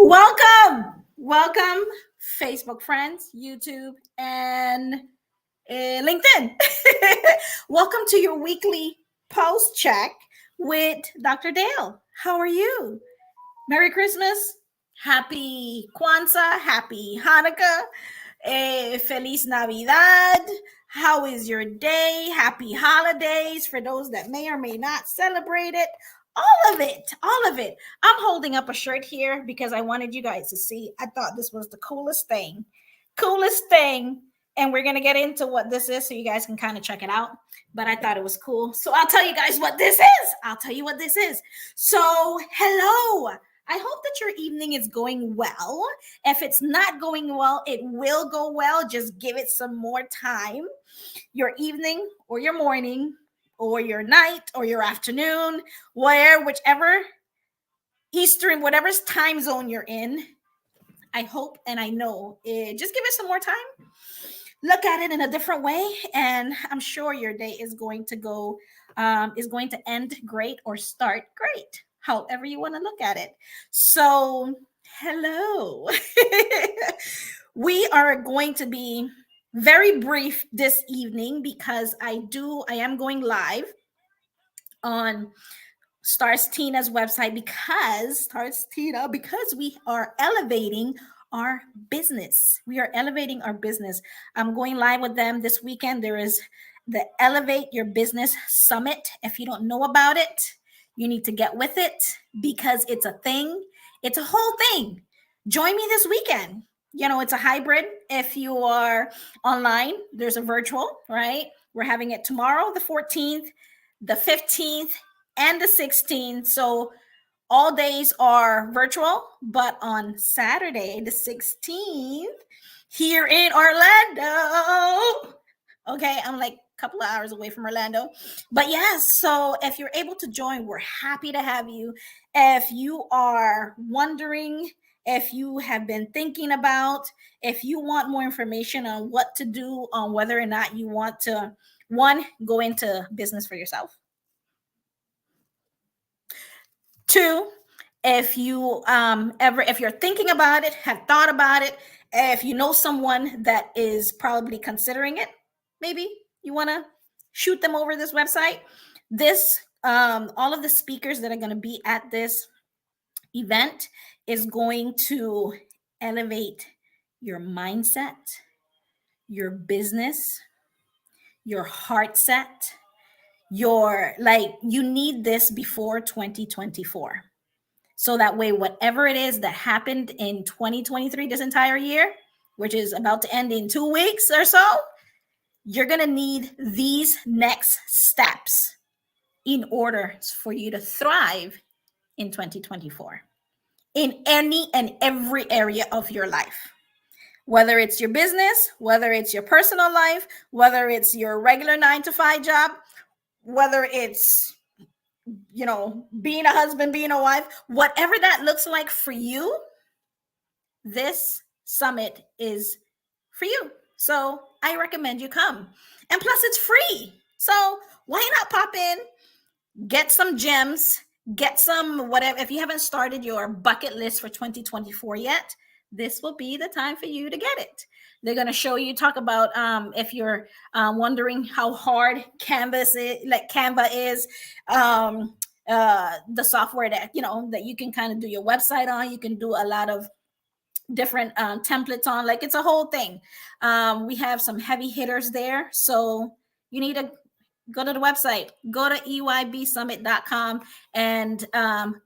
Welcome, Facebook friends, YouTube, and LinkedIn. Welcome to your weekly post check with Dr. Dale. How are you? Merry Christmas, Happy Kwanzaa, Happy Hanukkah, Feliz Navidad. How is your day? Happy holidays for those that may or may not celebrate it. All of it. I'm holding up a shirt here because I wanted you guys to see. I thought this was the coolest thing. And we're going to get into what this is so you guys can kind of check it out. But I thought it was cool. So I'll tell you guys what this is. So, hello. I hope that your evening is going well. If it's not going well, it will go well. Just give it some more time. Your evening or your morning or your night or your afternoon, whichever Eastern, whatever time zone you're in, I hope and I know just give it some more time. Look at it in a different way, and I'm sure your day is going to end great or start great, however you want to look at it. So, hello. We are going to be very brief this evening because I am going live on Stars Tina's website because we are elevating our business. I'm going live with them this weekend. There is the Elevate Your Business Summit. If you don't know about it, you need to get with it because it's a thing. It's a whole thing. Join me this weekend. It's a hybrid. If you are online, there's a virtual, right? We're having it tomorrow, the 14th, the 15th, and the 16th. So all days are virtual, but on Saturday, the 16th, here in Orlando. Okay, I'm like a couple of hours away from Orlando. But yes, so if you're able to join, we're happy to have you. If you are wondering, if you have been thinking about, if you want more information on what to do, on whether or not you want to, go into business for yourself. 2, if you're thinking about it, have thought about it, if you know someone that is probably considering it, maybe you want to shoot them over this website. All of the speakers that are going to be at this event is going to elevate your mindset, your business, your heart set. You need this before 2024. So that way, whatever it is that happened in 2023, this entire year, which is about to end in 2 weeks or so, you're going to need these next steps in order for you to thrive in 2024 in any and every area of your life. Whether it's your business, whether it's your personal life, whether it's your regular 9-to-5 job, whether it's being a husband, being a wife, whatever that looks like for you, this summit is for you. So I recommend you come. And plus it's free. So why not pop in, get some gems, get some whatever. If you haven't started your bucket list for 2024 yet, this will be the time for you to get it. They're going to talk about if you're wondering how hard Canva is, the software that you can kind of do your website on. You can do a lot of different templates on. Like, it's a whole thing. We have some heavy hitters there, so you need to go to the website, go to eybsummit.com and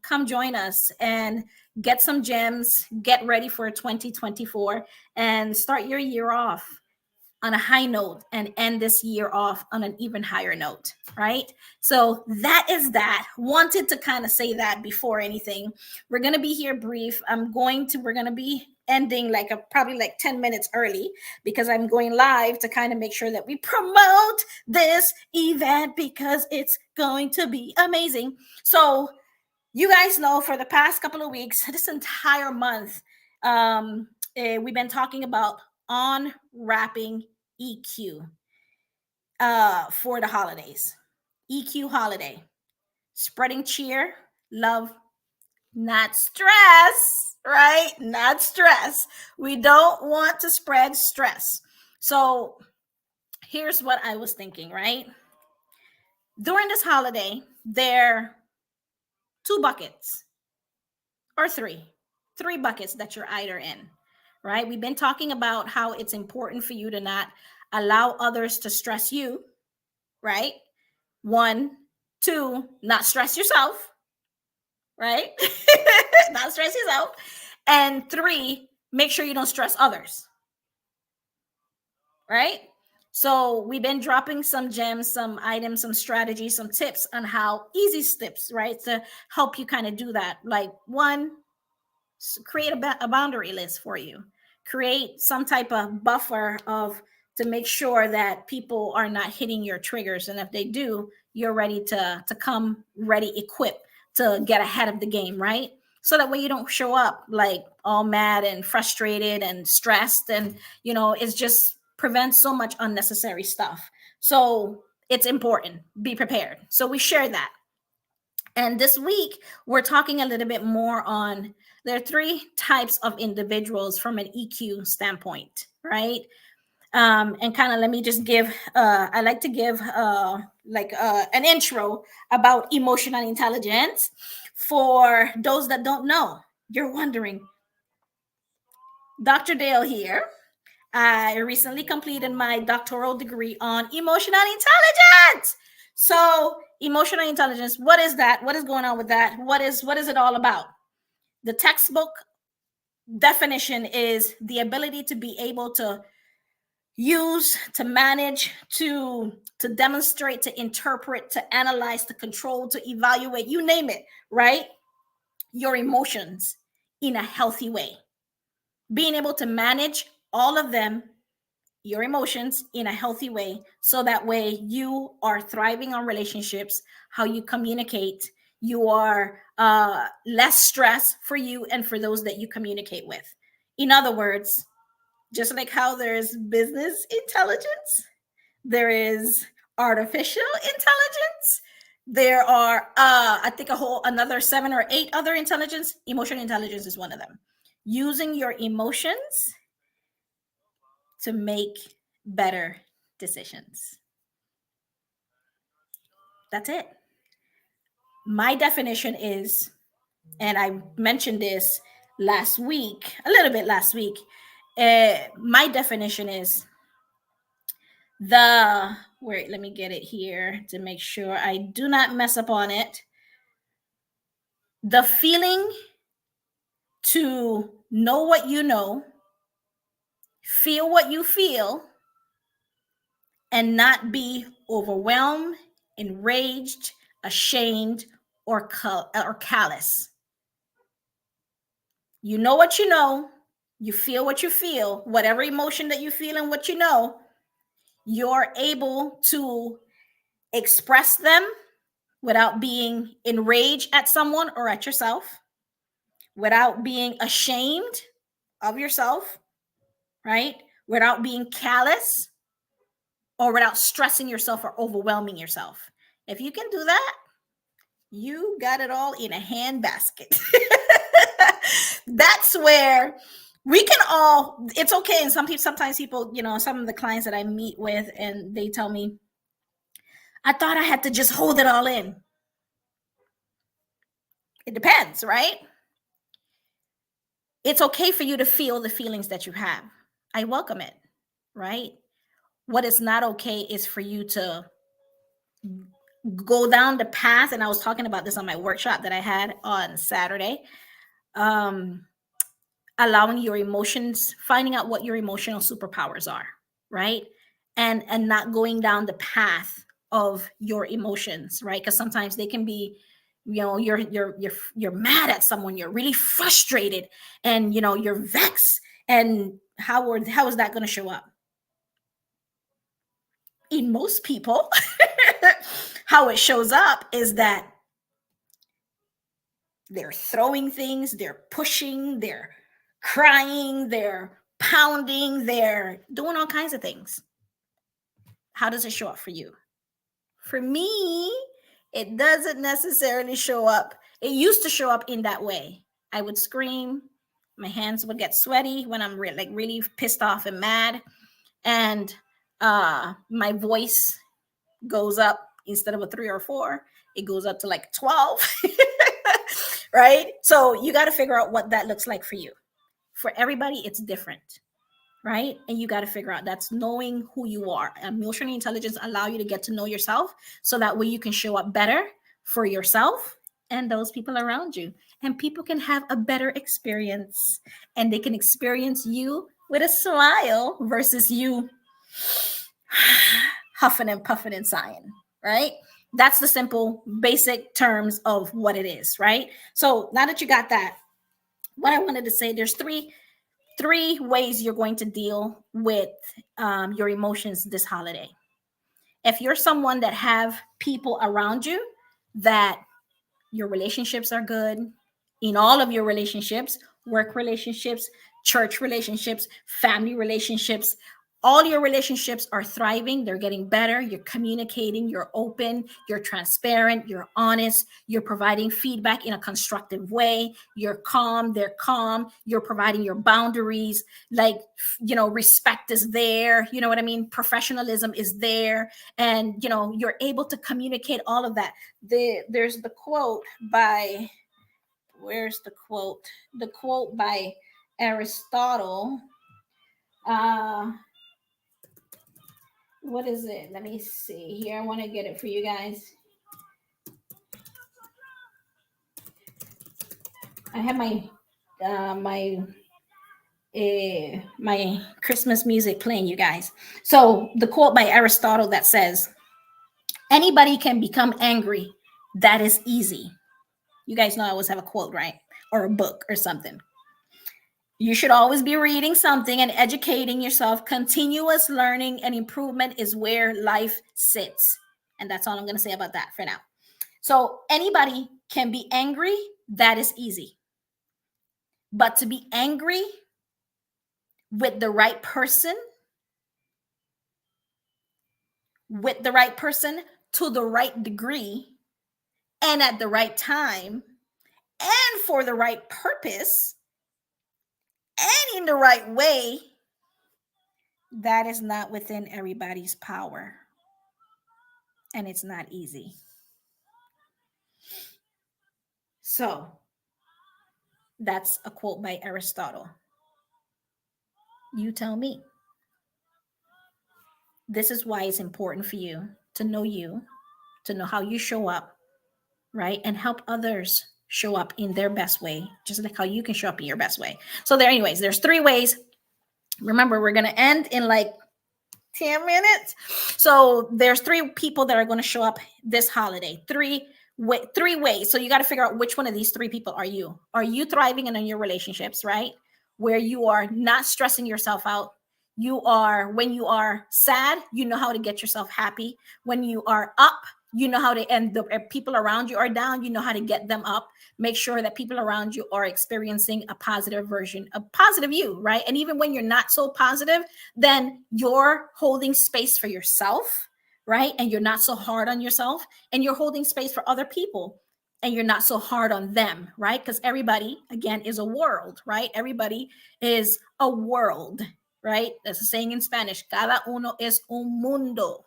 come join us and get some gems, get ready for 2024 and start your year off on a high note and end this year off on an even higher note, right? So that is that. Wanted to kind of say that before anything. We're going to be here brief. We're going to be ending probably 10 minutes early because I'm going live to kind of make sure that we promote this event because it's going to be amazing. So you guys know for the past couple of weeks, this entire month, we've been talking about unwrapping EQ for the holidays. EQ holiday, spreading cheer, love, Not stress, right? Not stress. We don't want to spread stress. So here's what I was thinking, right? During this holiday, there are two buckets or three buckets that you're either in, right? We've been talking about how it's important for you to not allow others to stress you, right? One, two, not stress yourself, right? Not stress yourself. And three, make sure you don't stress others, right? So we've been dropping some gems, some items, some strategies, some tips on how easy steps, right, to help you kind of do that. Like one, create a boundary list for you. Create some type of buffer of to make sure that people are not hitting your triggers, and if they do, you're ready to come ready, equipped to get ahead of the game, right? So that way you don't show up like all mad and frustrated and stressed, and it's just prevents so much unnecessary stuff. So it's important. Be prepared. So we share that. And this week, we're talking a little bit more on there are three types of individuals from an EQ standpoint, right? And kind of let me just give, I like to give an intro about emotional intelligence for those that don't know. You're wondering, Dr. Dale here. I recently completed my doctoral degree on emotional intelligence. So, emotional intelligence, what is that? What is going on with that? What is it all about? The textbook definition is the ability to be able to use, to manage, to demonstrate, to interpret, to analyze, to control, to evaluate, you name it, right? Your emotions in a healthy way. Being able to manage all of them, your emotions, in a healthy way, so that way you are thriving on relationships, how you communicate, you are less stress for you and for those that you communicate with. In other words, just like how there's business intelligence, there is artificial intelligence, there are I think another 7 or 8 other intelligence. Emotional intelligence is one of them. Using your emotions to make better decisions. That's it. My definition is, and I mentioned this last week, a little bit last week. My definition is wait, let me get it here to make sure I do not mess up on it. The feeling to know what you know, feel what you feel, and not be overwhelmed, enraged, ashamed, or callous. You know what you know, you feel what you feel, whatever emotion that you feel and what you know, you're able to express them without being enraged at someone or at yourself, without being ashamed of yourself, right? Without being callous, or without stressing yourself or overwhelming yourself. If you can do that, you got it all in a hand basket. That's where we can all, it's okay. And sometimes people, some of the clients that I meet with, and they tell me, I thought I had to just hold it all in. It depends, right? It's okay for you to feel the feelings that you have. I welcome it, right? What is not okay is for you to go down the path. And I was talking about this on my workshop that I had on Saturday. Allowing your emotions, finding out what your emotional superpowers are, right? And not going down the path of your emotions, right? Because sometimes they can be, you're mad at someone, you're really frustrated, and you're vexed. And how is that going to show up? In most people, how it shows up is that they're throwing things, they're pushing, they're crying, they're pounding, they're doing all kinds of things. How does it show up for you? For me, it doesn't necessarily show up It used to show up in that way. I would scream. My hands would get sweaty when I'm really pissed off and mad. And my voice goes up instead of a 3 or 4, it goes up to like 12. Right? So you got to figure out what that looks like for you. For everybody, it's different. Right? And you got to figure out that's knowing who you are. Emotional intelligence allow you to get to know yourself so that way you can show up better for yourself and those people around you. And people can have a better experience and they can experience you with a smile versus you huffing and puffing and sighing, right? That's the simple basic terms of what it is, right? So now that you got that, what I wanted to say, there's three ways you're going to deal with your emotions this holiday. If you're someone that have people around you that your relationships are good, in all of your relationships, work relationships, church relationships, family relationships, all your relationships are thriving. They're getting better. You're communicating. You're open. You're transparent. You're honest. You're providing feedback in a constructive way. You're calm. They're calm. You're providing your boundaries. Like, respect is there. You know what I mean? Professionalism is there. And, you're able to communicate all of that. There's the quote by, where's the quote? The quote by Aristotle. What is it? Let me see here. I want to get it for you guys. I have my Christmas music playing, you guys. So the quote by Aristotle that says, "Anybody can become angry. That is easy." You guys know I always have a quote, right? Or a book or something. You should always be reading something and educating yourself. Continuous learning and improvement is where life sits. And that's all I'm going to say about that for now. So anybody can be angry. That is easy. But to be angry with the right person, to the right degree, and at the right time, and for the right purpose, and in the right way, that is not within everybody's power. And it's not easy. So that's a quote by Aristotle. You tell me. This is why it's important for you, to know how you show up, right? And help others show up in their best way, just like how you can show up in your best way. So there's 3 ways. Remember, we're going to end in like 10 minutes. So there's 3 people that are going to show up this holiday. 3 ways. So you got to figure out which one of these 3 people are you. Are you thriving in your relationships, right? Where you are not stressing yourself out. When you are sad, you know how to get yourself happy. When you are up, you know how to, and the people around you are down, you know how to get them up. Make sure that people around you are experiencing a positive version, a positive you, right? And even when you're not so positive, then you're holding space for yourself, right? And you're not so hard on yourself, and you're holding space for other people, and you're not so hard on them, right? Because everybody, again, is a world, right? Everybody is a world, right? That's a saying in Spanish, cada uno es un mundo,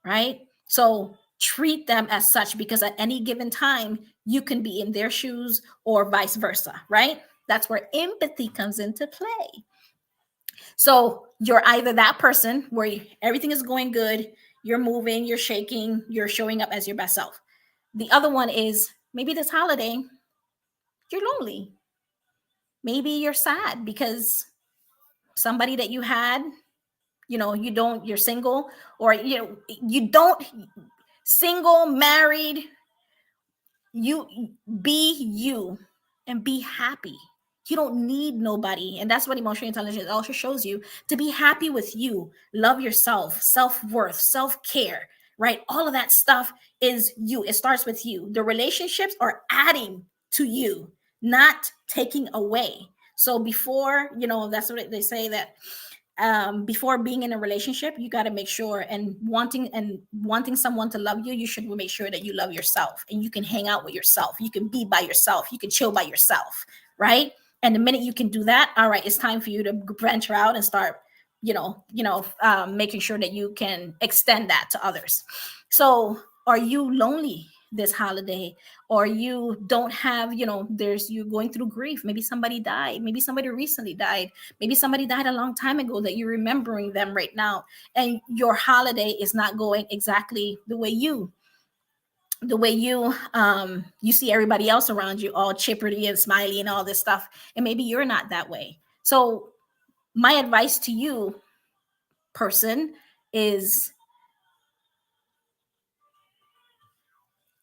right? So treat them as such, because at any given time, you can be in their shoes or vice versa, right? That's where empathy comes into play. So you're either that person where everything is going good, you're moving, you're shaking, you're showing up as your best self. The other one is maybe this holiday, you're lonely. Maybe you're sad because somebody that you had, you're single, or, you don't, single, married, you be you and be happy. You don't need nobody. And that's what emotional intelligence also shows you, to be happy with you, love yourself, self-worth, self-care, right? All of that stuff is you. It starts with you. The relationships are adding to you, not taking away. So before, that's what they say, that before being in a relationship, you got to make sure, and wanting someone to love you, you should make sure that you love yourself and you can hang out with yourself. You can be by yourself. You can chill by yourself, right? And the minute you can do that, all right, it's time for you to venture out and start, making sure that you can extend that to others. So, are you lonely this holiday, or you don't have, you're going through grief? Maybe somebody died. Maybe somebody recently died. Maybe somebody died a long time ago that you're remembering them right now, and your holiday is not going exactly the way you see everybody else around you all chippery and smiley and all this stuff, and maybe you're not that way. So my advice to you, person, is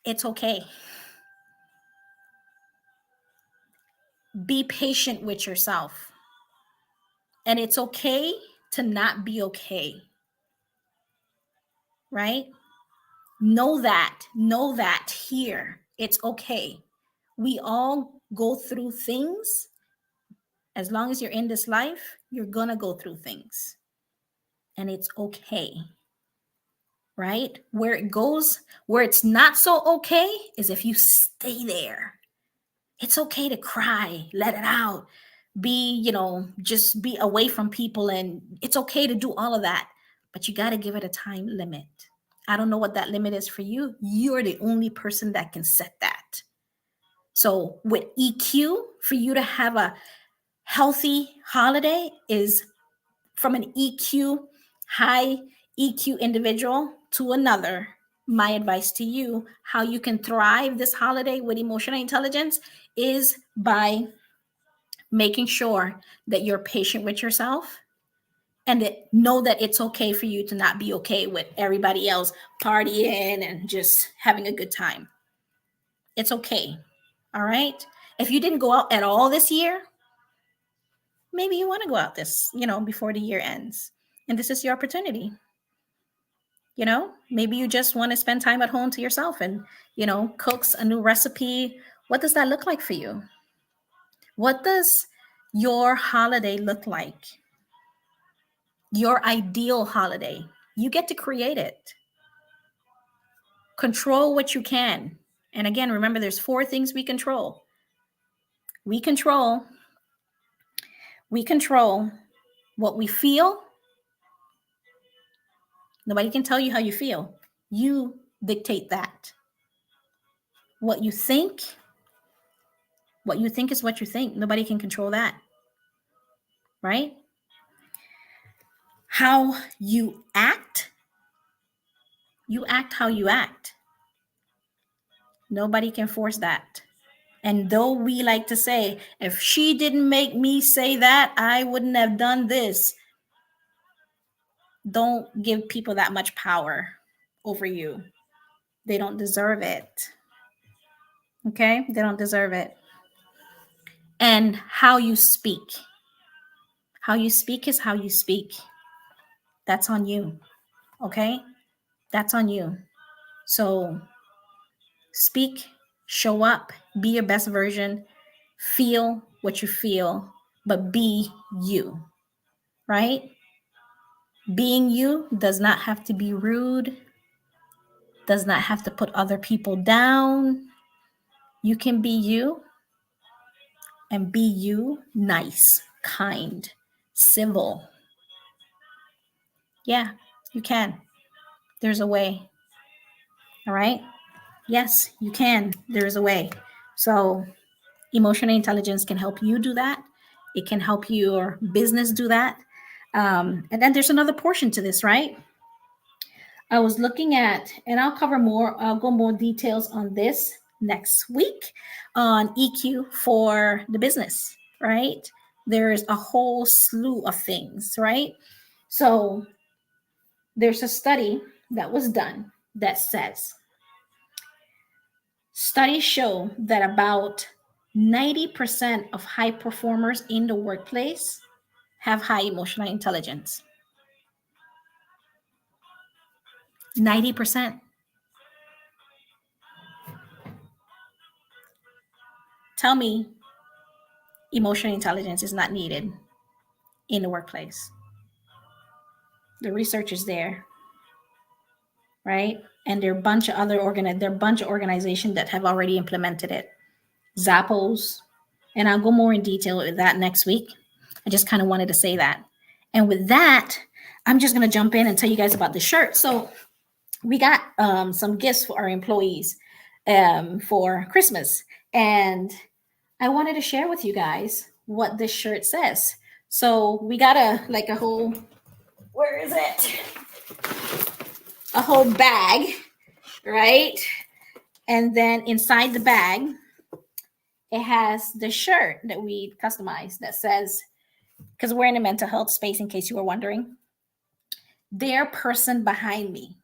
it's okay. Be patient with yourself, and it's okay to not be okay, right? Know that here it's okay. We all go through things. As long as you're in this life, you're gonna go through things, and it's okay, right? Where it's not so okay is if you stay there. It's okay to cry, let it out, just be away from people, and it's okay to do all of that, but you got to give it a time limit. I don't know what that limit is for you. You're the only person that can set that. So with EQ, for you to have a healthy holiday is from an high EQ individual to another. My advice to you, how you can thrive this holiday with emotional intelligence, is by making sure that you're patient with yourself, and know that it's okay for you to not be okay with everybody else partying and just having a good time. It's okay. All right. If you didn't go out at all this year, maybe you want to go out before the year ends. And this is your opportunity. Maybe you just want to spend time at home to yourself and, cooks a new recipe. What does that look like for you? What does your holiday look like? Your ideal holiday. You get to create it. Control what you can. And again, remember, there's 4 things we control. We control what we feel. Nobody can tell you how you feel. You dictate that. What you think is what you think. Nobody can control that. Right? How you act how you act. Nobody can force that. And though we like to say, if she didn't make me say that, I wouldn't have done this. Don't give people that much power over you. They don't deserve it. Okay? They don't deserve it. And how you speak. How you speak is how you speak. That's on you. Okay? That's on you. So speak, show up, be your best version, feel what you feel, but be you. Right? Being you does not have to be rude, does not have to put other people down. You can be you, and be you nice, kind, civil. Yeah, you can. There's a way. All right? Yes, you can. There is a way. So, emotional intelligence can help you do that. It can help your business do that. And then there's another portion to this, right? I was looking at, and I'll go more details on this next week on EQ for the business, right? There's a whole slew of things, right? So there's a study that was done that says studies show that about 90% of high performers in the workplace have high emotional intelligence. 90%. Tell me emotional intelligence is not needed in the workplace. The research is there, right? And there are a bunch of organizations that have already implemented it. Zappos, and I'll go more in detail with that next week. I just kind of wanted to say that. And with that, I'm just going to jump in and tell you guys about the shirt. So we got some gifts for our employees for Christmas. And I wanted to share with you guys what this shirt says. So we got a whole, where is it? A whole bag, right? And then inside the bag, it has the shirt that we customized that says, because we're in a mental health space, in case you were wondering, dear person behind me,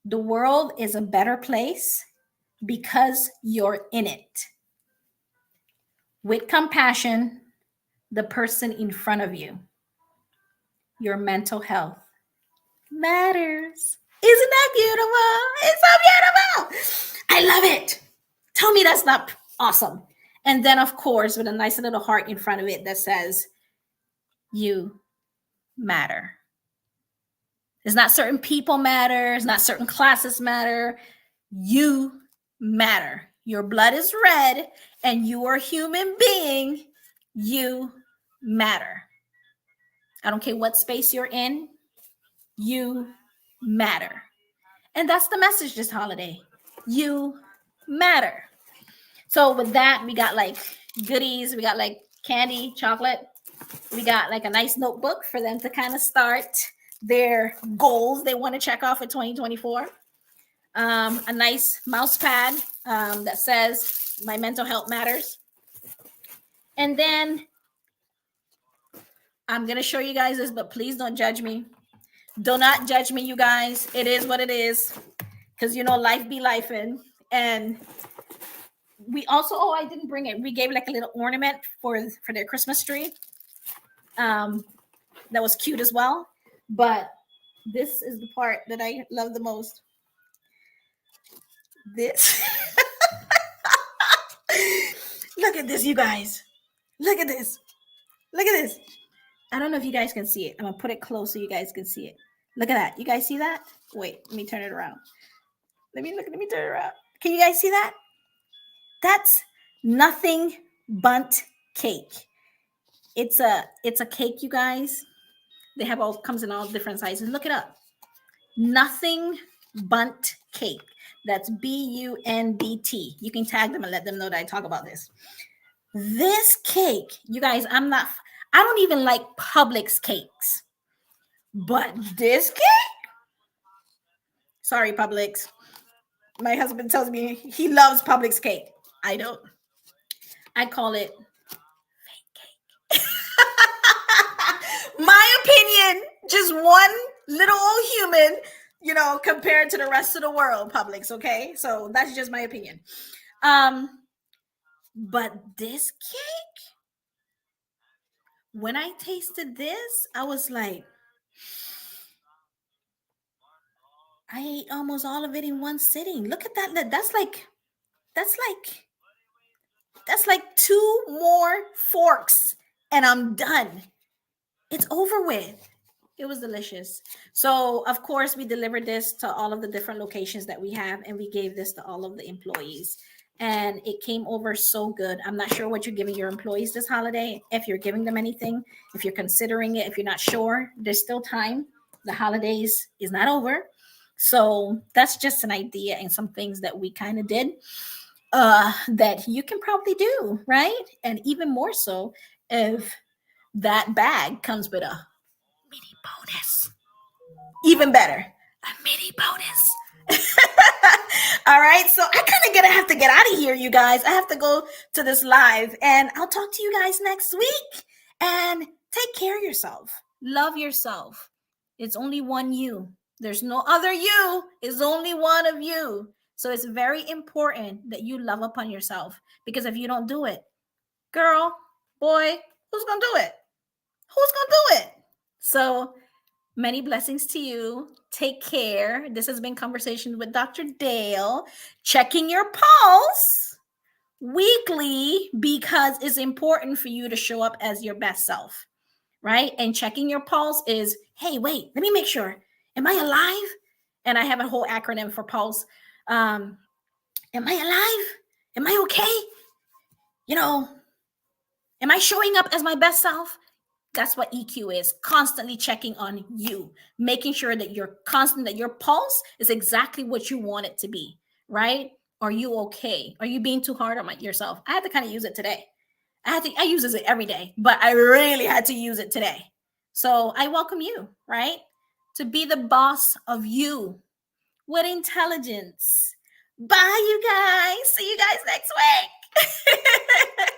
the world is a better place because you're in it. With compassion, the person in front of you, your mental health matters. Isn't that beautiful? It's so beautiful. I love it. Tell me that's not awesome. And then, of course, with a nice little heart in front of it that says, you matter. It's not certain people matter. It's not certain classes matter. You matter. Your blood is red and you are a human being. You matter. I don't care what space you're in. You matter. And that's the message this holiday. You matter. So with that, we got like goodies. We got like candy, chocolate. We got like a nice notebook for them to kind of start their goals they want to check off for 2024. A nice mouse pad that says my mental health matters. And then I'm going to show you guys this, but please don't judge me. Do not judge me, you guys. It is what it is. Because, you know, life be lifing. And we also, I didn't bring it. We gave like a little ornament for their Christmas tree. That was cute as well. But this is the part that I love the most. This. Look at this, you guys. Look at this. Look at this. I don't know if you guys can see it. I'm going to put it close so you guys can see it. Look at that. You guys see that? Wait, let me turn it around. Let me turn it around. Can you guys see that? That's nothing but cake. It's a cake, you guys. They have comes in all different sizes. Look it up. Nothing but cake. That's BUNDT. You can tag them and let them know that I talk about this. This cake, you guys, I don't even like Publix cakes. But this cake? Sorry, Publix. My husband tells me he loves Publix cake. I don't. I call it fake cake. My opinion, just one little old human, you know, compared to the rest of the world, Publix, okay? So that's just my opinion. But this cake, when I tasted this, I was like, I ate almost all of it in one sitting. Look at that. That's like 2 more forks and I'm done. It's over with. It was delicious. So, of course, we delivered this to all of the different locations that we have, and we gave this to all of the employees. And it came over so good. I'm not sure what you're giving your employees this holiday. If you're giving them anything, if you're considering it, if you're not sure, there's still time. The holidays is not over. So that's just an idea and some things that we kind of did that you can probably do, right? And even more so if that bag comes with a mini bonus. Even better, a mini bonus. All right, so I kind of gonna have to get out of here, you guys. I have to go to this live, and I'll talk to you guys next week. And take care of yourself. Love yourself. It's only one you. There's no other you. It's only one of you. So it's very important that you love upon yourself, because if you don't do it, girl, boy, who's gonna do it? Who's gonna do it? So many blessings to you. Take care. This has been Conversations with Dr. Dale. Checking your pulse weekly, because it's important for you to show up as your best self, right? And checking your pulse is, hey, wait, let me make sure. Am I alive? And I have a whole acronym for pulse. Am I alive? Am I okay? You know, am I showing up as my best self? That's what EQ is, constantly checking on you, making sure that that your pulse is exactly what you want it to be, right? Are you okay? Are you being too hard on yourself? I had to kind of use it today. I use it every day, but I really had to use it today. So I welcome you, right? To be the boss of you with intelligence. Bye, you guys. See you guys next week.